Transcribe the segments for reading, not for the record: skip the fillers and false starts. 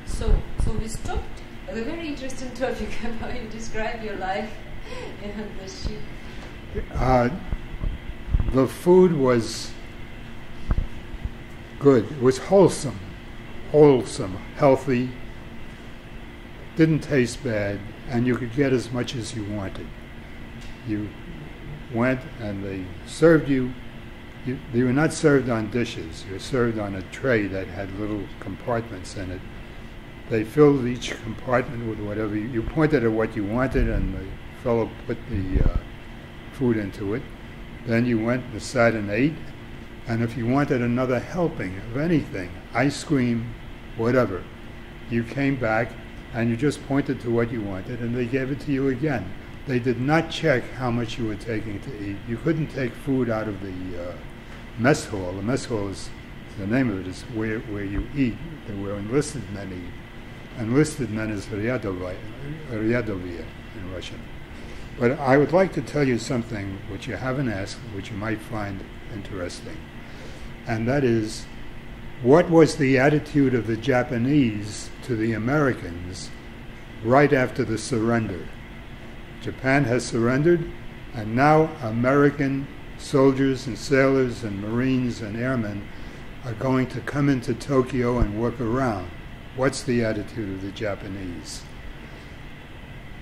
So we stopped at a very interesting topic about you describe your life in the ship. The food was good. It was wholesome, healthy, didn't taste bad, and you could get as much as you wanted. You went and they served you. You were not served on dishes. You were served on a tray that had little compartments in it. They filled each compartment with whatever you pointed at what you wanted, and the fellow put the food into it. Then you went and sat and ate, and if you wanted another helping of anything, ice cream, whatever, you came back and you just pointed to what you wanted, and they gave it to you again. They did not check how much you were taking to eat. You couldn't take food out of the mess hall. The mess hall is, the name of it is where you eat. There were enlisted men eat. Enlisted men is ryadovaya in Russian. But I would like to tell you something which you haven't asked, which you might find interesting. And that is, what was the attitude of the Japanese to the Americans right after the surrender? Japan has surrendered, and now American soldiers and sailors and Marines and airmen are going to come into Tokyo and work around. What's the attitude of the Japanese?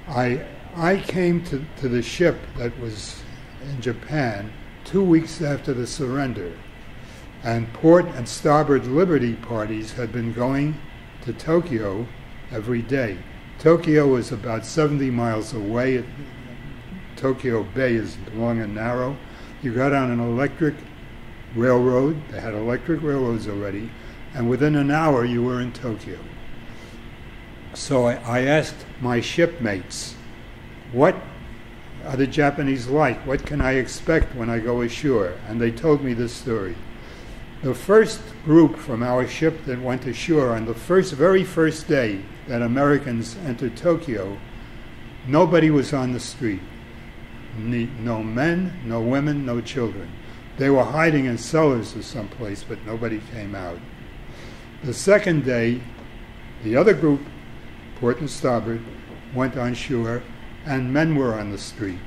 I came to the ship that was in Japan 2 weeks after the surrender, and port and starboard liberty parties had been going to Tokyo every day. Tokyo is about 70 miles away. Tokyo Bay is long and narrow. You got on an electric railroad. They had electric railroads already, and within an hour you were in Tokyo. So I asked my shipmates, what are the Japanese like? What can I expect when I go ashore? And they told me this story. The first group from our ship that went ashore on the very first day that Americans entered Tokyo, nobody was on the street. No men, no women, no children. They were hiding in cellars or someplace, but nobody came out. The second day, the other group, port and starboard, went on shore, and men were on the street.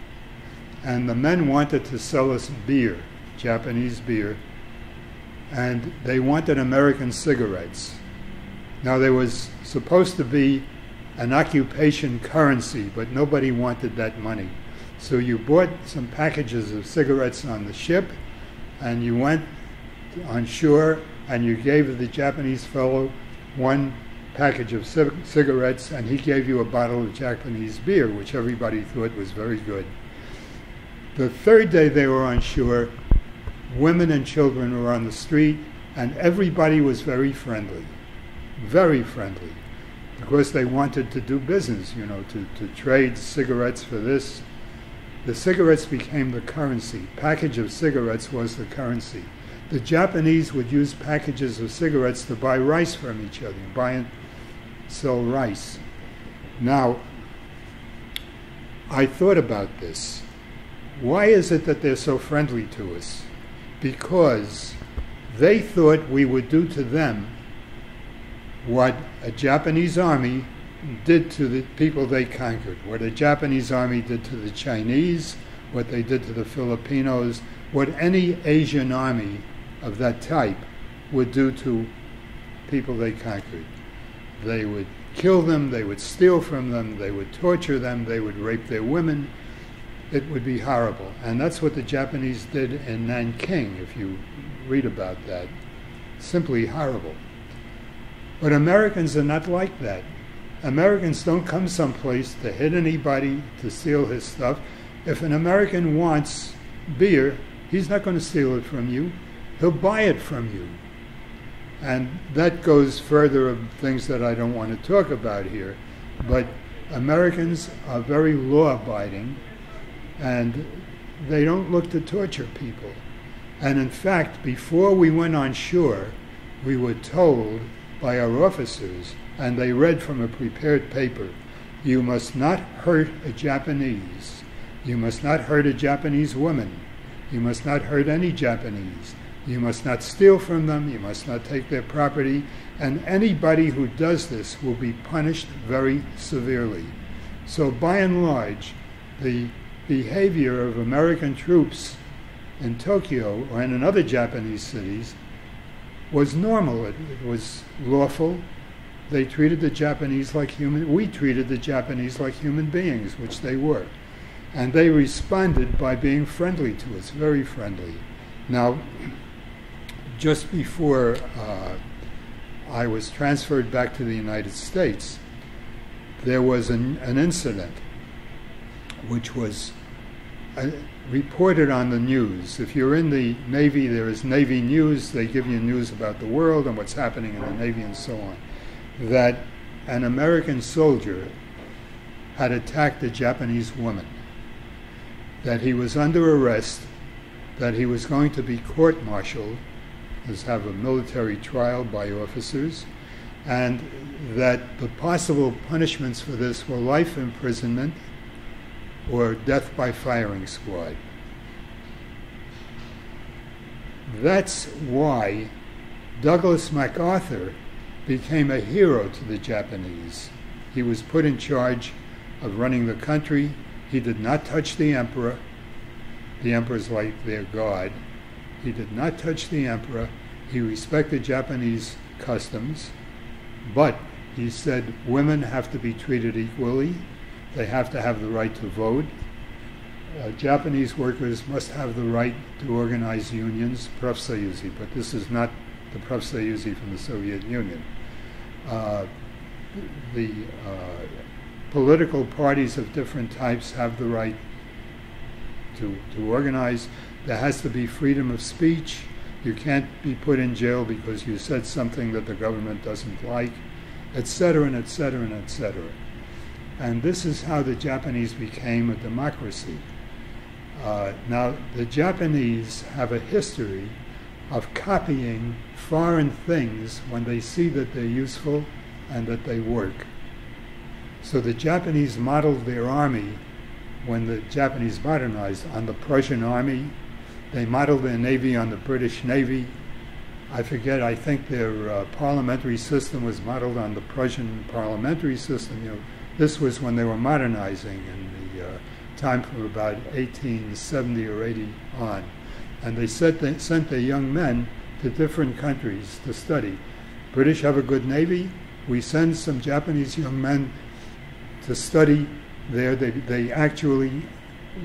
And the men wanted to sell us beer, Japanese beer, and they wanted American cigarettes. Now, there was supposed to be an occupation currency, but nobody wanted that money. So you bought some packages of cigarettes on the ship, and you went on shore, and you gave the Japanese fellow one package of cigarettes, and he gave you a bottle of Japanese beer, which everybody thought was very good. The third day they were on shore, women and children were on the street, and everybody was very friendly, because they wanted to do business, to trade cigarettes for this. The cigarettes became the currency. Package of cigarettes was the currency. The Japanese would use packages of cigarettes to buy rice from each other, buy and sell rice. Now, I thought about this. Why is it that they're so friendly to us? Because they thought we would do to them what a Japanese army did to the people they conquered, what a Japanese army did to the Chinese, what they did to the Filipinos, what any Asian army of that type would do to people they conquered. They would kill them, they would steal from them, they would torture them, they would rape their women. It would be horrible. And that's what the Japanese did in Nanking, if you read about that. Simply horrible. But Americans are not like that. Americans don't come someplace to hit anybody, to steal his stuff. If an American wants beer, he's not going to steal it from you. He'll buy it from you. And that goes further of things that I don't want to talk about here. But Americans are very law-abiding, and they don't look to torture people. And in fact, before we went on shore, we were told by our officers, and they read from a prepared paper, you must not hurt a Japanese. You must not hurt a Japanese woman. You must not hurt any Japanese. You must not steal from them. You must not take their property. And anybody who does this will be punished very severely. So by and large, the behavior of American troops in Tokyo or in other Japanese cities was normal. It was lawful. They treated the Japanese like we treated the Japanese like human beings, which they were. And they responded by being friendly to us, very friendly. Now, just before I was transferred back to the United States, there was an incident which was reported on the news. If you're in the Navy, there is Navy News. They give you news about the world and what's happening in the Navy and so on. That an American soldier had attacked a Japanese woman, that he was under arrest, that he was going to be court-martialed, have a military trial by officers, and that the possible punishments for this were life imprisonment or death by firing squad. That's why Douglas MacArthur became a hero to the Japanese. He was put in charge of running the country. He did not touch the emperor. The emperor's like their god. He did not touch the emperor. He respected Japanese customs, but he said women have to be treated equally. They have to have the right to vote. Japanese workers must have the right to organize unions, Profsayuzi, but this is not the Profsayuzi from the Soviet Union. The political parties of different types have the right to organize. There has to be freedom of speech. You can't be put in jail because you said something that the government doesn't like, etc., and etc., and etc. And this is how the Japanese became a democracy. Now, the Japanese have a history of copying foreign things when they see that they're useful and that they work. So the Japanese modeled their army, when the Japanese modernized, on the Prussian army. They modeled their navy on the British Navy. I think their parliamentary system was modeled on the Prussian parliamentary system. This was when they were modernizing in the time from about 1870 or 80 on. And they sent their young men to different countries to study. British have a good navy. We send some Japanese young men to study there. They actually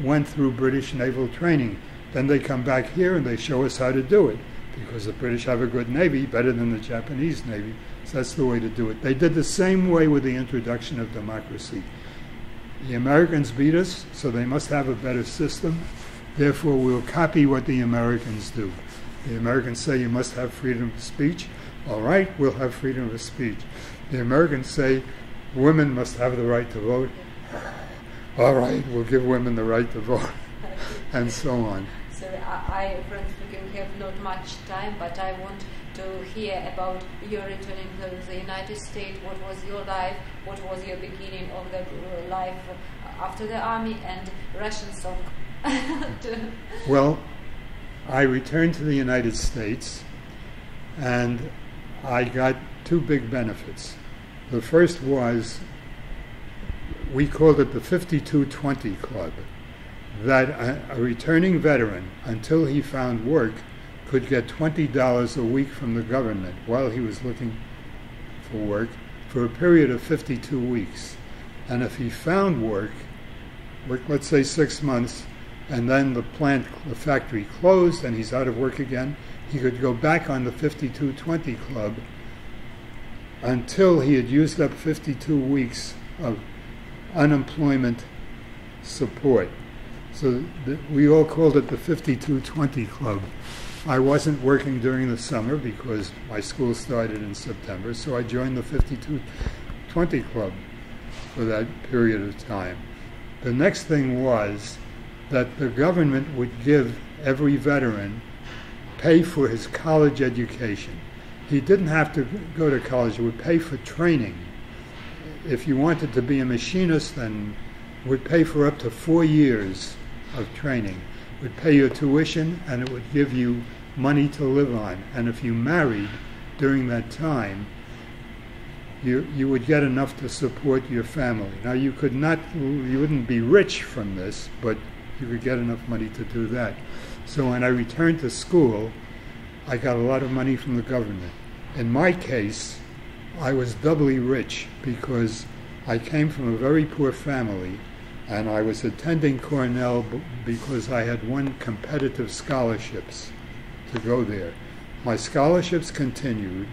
went through British naval training. Then they come back here and they show us how to do it, because the British have a good navy, better than the Japanese navy. So that's the way to do it. They did the same way with the introduction of democracy. The Americans beat us, so they must have a better system. Therefore, we'll copy what the Americans do. The Americans say you must have freedom of speech. All right, we'll have freedom of speech. The Americans say women must have the right to vote. All right, we'll give women the right to vote, and so on. So I frankly speaking, have not much time, but I want to hear about your returning to the United States. What was your life? What was your beginning of the life after the army, and Russian song? Well, I returned to the United States, and I got two big benefits. The first was, we called it the 5220 Club, that a returning veteran, until he found work, could get $20 a week from the government while he was looking for work for a period of 52 weeks. And if he found work, let's say 6 months, and then the factory closed and he's out of work again, he could go back on the 5220 Club until he had used up 52 weeks of unemployment support. So we all called it the 5220 Club. I wasn't working during the summer because my school started in September, so I joined the 5220 Club for that period of time. The next thing was that the government would give every veteran pay for his college education. He didn't have to go to college, it would pay for training. If you wanted to be a machinist, then it would pay for up to 4 years of training. It would pay your tuition, and it would give you money to live on. And if you married during that time, you would get enough to support your family. Now you wouldn't be rich from this, but you could get enough money to do that. So when I returned to school, I got a lot of money from the government. In my case, I was doubly rich because I came from a very poor family, and I was attending Cornell because I had won competitive scholarships to go there. My scholarships continued.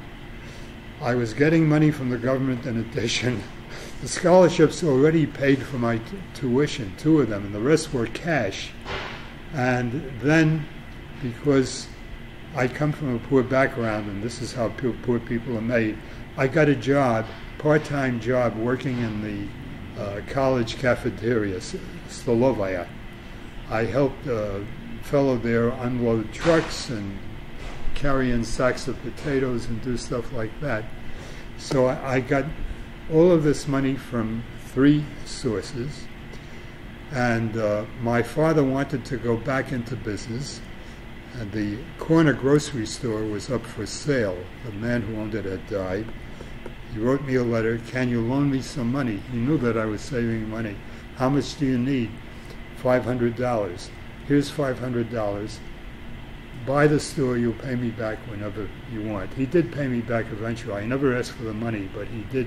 I was getting money from the government in addition. The scholarships already paid for my tuition, 2 of them, and the rest were cash. And then, because I come from a poor background, and this is how poor people are made, I got a job, part-time job, working in the college cafeteria, Stolovaya. I helped a fellow there unload trucks and carry in sacks of potatoes and do stuff like that. So I got all of this money from 3 sources, and my father wanted to go back into business, and the corner grocery store was up for sale. The man who owned it had died. He wrote me a letter, "Can you loan me some money?" He knew that I was saving money. "How much do you need?" $500. "Here's $500. Buy the store, you'll pay me back whenever you want." He did pay me back eventually. I never asked for the money, but he did